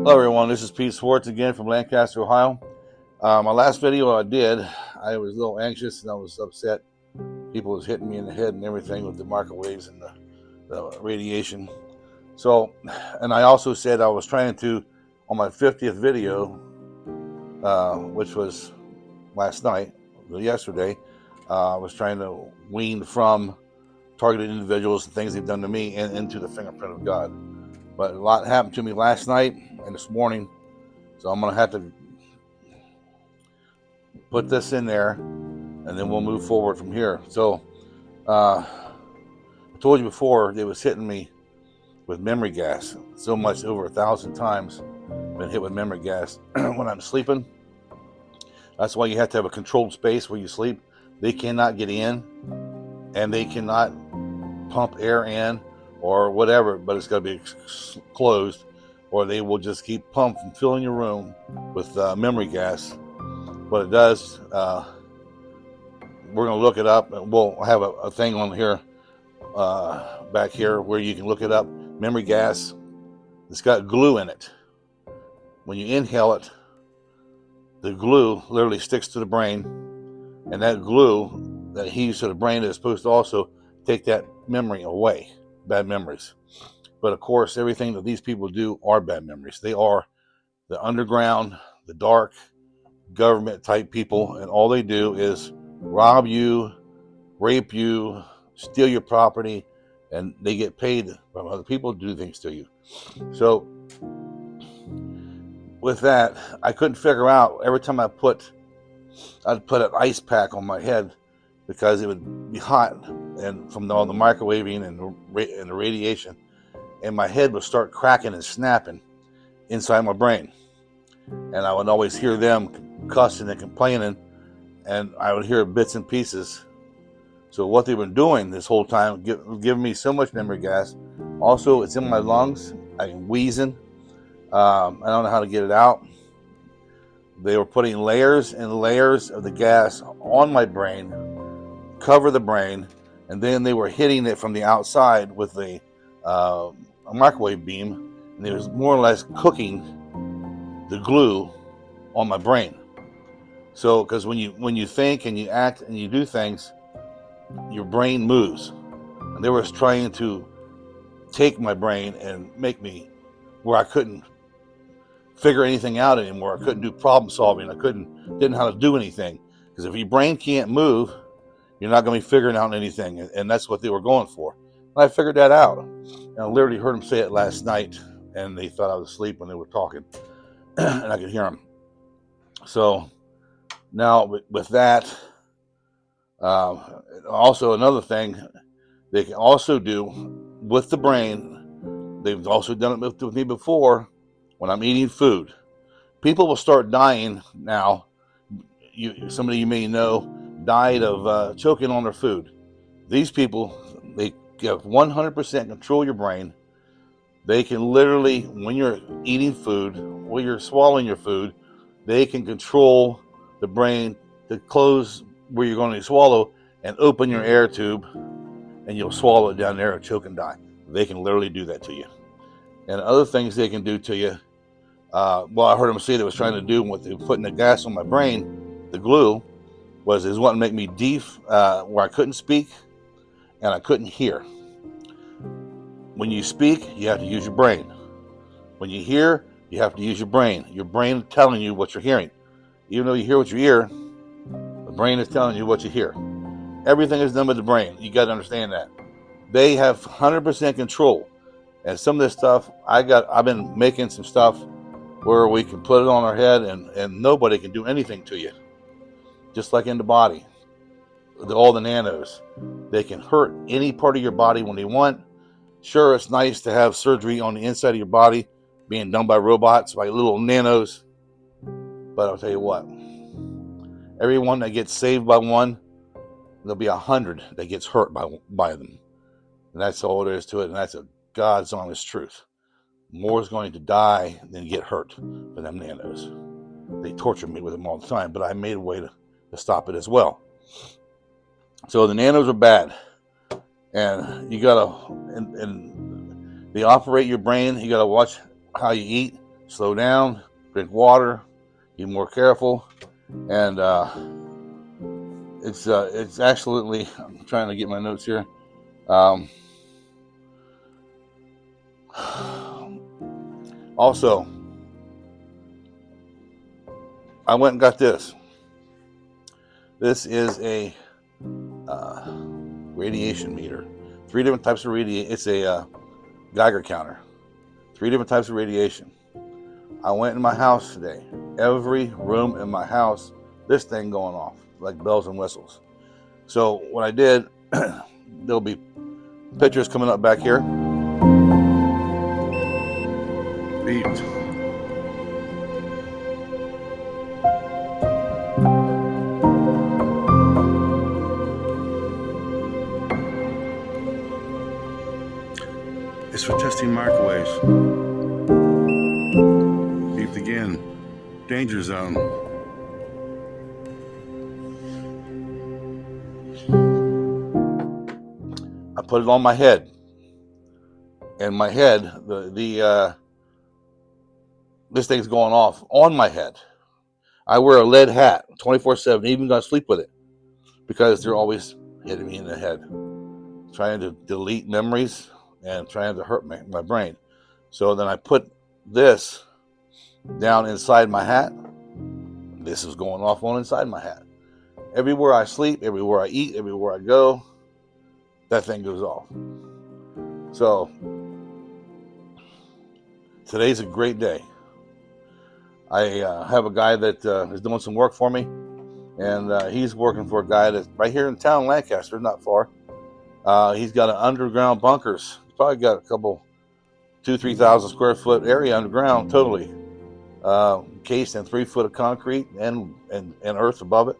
Hello everyone, this is Pete Swartz again from Lancaster, Ohio. My last video I did, I was a little anxious and I was upset. People was hitting me in the head and everything with the microwaves and the radiation. So, and I also said I was trying to, on my 50th video, which was last night, yesterday, I was trying to wean from targeted individuals and things they've done to me and into the fingerprint of God. But a lot happened to me last night and this morning, so I'm going to have to put this in there, and then we'll move forward from here. So, I told you before, it was hitting me with memory gas. So much, over 1,000 times, been hit with memory gas when I'm sleeping. That's why you have to have a controlled space where you sleep. They cannot get in, and they cannot pump air in or whatever, but it's got to be closed, or they will just keep pumping, filling your room with memory gas. What it does, we're going to look it up, and we'll have a thing on here, back here, where you can look it up. Memory gas, it's got glue in it. When you inhale it, the glue literally sticks to the brain, and that glue that heaves to the brain is supposed to also take that memory away, bad memories. But of course, everything that these people do are bad memories. They are the underground, the dark, government type people, and all they do is rob you, rape you, steal your property, and they get paid from other people to do things to you. So with that, I couldn't figure out, every time I'd put an ice pack on my head because it would be hot and from all the microwaving and the radiation, and my head would start cracking and snapping inside my brain. And I would always hear them cussing and complaining, and I would hear bits and pieces. So what they've been doing this whole time, giving me so much memory gas. Also, it's in my lungs. I'm wheezing. I don't know how to get it out. They were putting layers and layers of the gas on my brain, cover the brain, and then they were hitting it from the outside with a microwave beam, and it was more or less cooking the glue on my brain. So, because when you think and you act and you do things, your brain moves. And they were trying to take my brain and make me where I couldn't figure anything out anymore. I couldn't do problem solving. Didn't know how to do anything. Because if your brain can't move, you're not going to be figuring out anything. And that's what they were going for. And I figured that out. And I literally heard them say it last night, and they thought I was asleep when they were talking. And I could hear them. So now with that, also another thing they can also do with the brain, they've also done it with me before. When I'm eating food, people will start dying now. Somebody you may know died of choking on their food. These people, they have 100% control your brain. They can literally, when you're eating food, when you're swallowing your food, they can control the brain to close where you're going to swallow and open your air tube, and you'll swallow it down there and choke and die. They can literally do that to you. And other things they can do to you, well, I heard them say they was trying to do with putting the gas on my brain, the glue, was wanting to make me deaf, where I couldn't speak and I couldn't hear. When you speak, you have to use your brain. When you hear, you have to use your brain. Your brain is telling you what you're hearing. Even though you hear with your ear, the brain is telling you what you hear. Everything is done with the brain. You got to understand that. They have 100% control. And some of this stuff, I've been making some stuff where we can put it on our head and nobody can do anything to you. Just like in the body. All the nanos. They can hurt any part of your body when they want. Sure, it's nice to have surgery on the inside of your body being done by robots, by little nanos. But I'll tell you what. Everyone that gets saved by one, there'll be 100 that gets hurt by them. And that's all there is to it. And that's a God's honest truth. More is going to die than get hurt by them nanos. They torture me with them all the time, but I made a way to stop it as well. So the nanos are bad. And you gotta, and they operate your brain. You gotta watch how you eat. slow down, drink water, be more careful, and it's absolutely. I'm trying to get my notes here. Also, I went and got this. This is a radiation meter. 3 different types of radiation. It's a Geiger counter. 3 different types of radiation. I went in my house today. Every room in my house, this thing going off like bells and whistles. So what I did, there'll be pictures coming up back here. Beeped. It's for testing microwaves. Beeped again. Danger zone. I put it on my head. And my head, this thing's going off on my head. I wear a lead hat 24/7, even gonna sleep with it, because they're always hitting me in the head, trying to delete memories and trying to hurt my brain. So then I put this down inside my hat. This is going off on inside my hat. Everywhere I sleep, everywhere I eat, everywhere I go, that thing goes off. So today's a great day. I have a guy that is doing some work for me, and he's working for a guy that's right here in town, Lancaster, not far. He's got an underground bunkers. He's probably got a couple, 2,000-3,000 square foot area underground, totally encased in 3 foot of concrete and earth above it.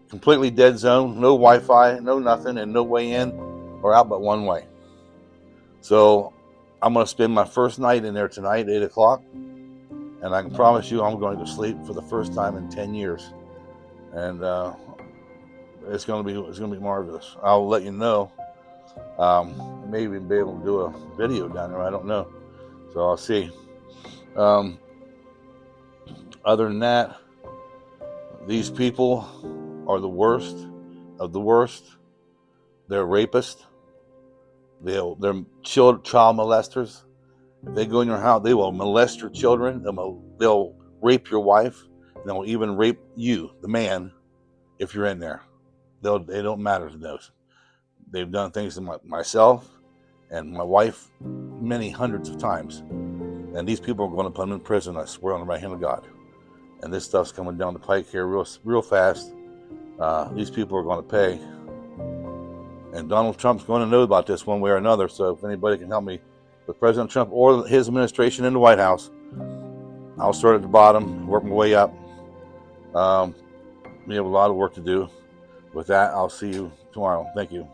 Completely dead zone, no Wi-Fi, no nothing, and no way in or out but one way. So I'm going to spend my first night in there tonight, 8 o'clock. And I can promise you I'm going to sleep for the first time in 10 years. And it's going to be marvelous. I'll let you know. Maybe be able to do a video down there. I don't know. So I'll see. Other than that, these people are the worst of the worst. They're rapists. They're child molesters. If they go in your house, they will molest your children. They'll rape your wife. They'll even rape you, the man, if you're in there. They don't matter to those. They've done things to myself and my wife many hundreds of times. And these people are going to put them in prison, I swear on the right hand of God. And this stuff's coming down the pike here real fast. These people are going to pay. And Donald Trump's going to know about this one way or another. So if anybody can help me with President Trump or his administration in the White House, I'll start at the bottom, work my way up. We have a lot of work to do. With that, I'll see you tomorrow. Thank you.